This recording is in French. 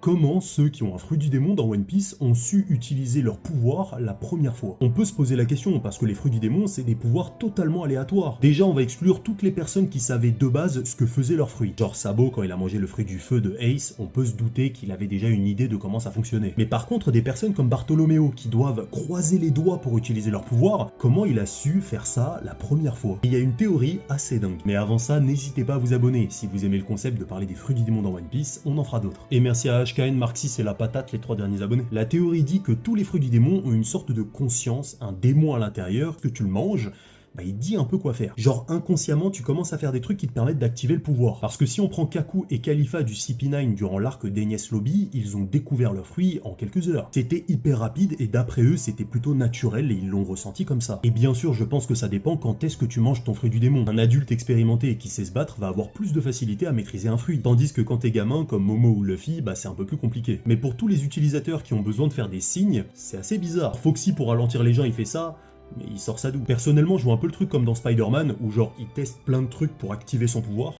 Comment ceux qui ont un fruit du démon dans One Piece ont su utiliser leur pouvoir la première fois? On peut se poser la question parce que les fruits du démon c'est des pouvoirs totalement aléatoires. Déjà on va exclure toutes les personnes qui savaient de base ce que faisait leur fruit. Genre Sabo quand il a mangé le fruit du feu de Ace, on peut se douter qu'il avait déjà une idée de comment ça fonctionnait. Mais par contre des personnes comme Bartolomeo qui doivent croiser les doigts pour utiliser leur pouvoir, comment il a su faire ça la première fois? Il y a une théorie assez dingue. Mais avant ça n'hésitez pas à vous abonner. Si vous aimez le concept de parler des fruits du démon dans One Piece, on en fera d'autres. Et merci à HKN, Marxis et la patate, les 3 derniers abonnés. La théorie dit que tous les fruits du démon ont une sorte de conscience, un démon à l'intérieur, que tu le manges, bah il dit un peu quoi faire. Genre inconsciemment tu commences à faire des trucs qui te permettent d'activer le pouvoir. Parce que si on prend Kaku et Khalifa du CP9 durant l'arc d'Enies Lobby, ils ont découvert leurs fruits en quelques heures. C'était hyper rapide et d'après eux c'était plutôt naturel et ils l'ont ressenti comme ça. Et bien sûr je pense que ça dépend quand est-ce que tu manges ton fruit du démon. Un adulte expérimenté et qui sait se battre va avoir plus de facilité à maîtriser un fruit. Tandis que quand t'es gamin comme Momo ou Luffy, bah c'est un peu plus compliqué. Mais pour tous les utilisateurs qui ont besoin de faire des signes, c'est assez bizarre. Foxy pour ralentir les gens il fait ça, mais il sort ça d'où? Personnellement, je vois un peu le truc comme dans Spider-Man, où genre il teste plein de trucs pour activer son pouvoir,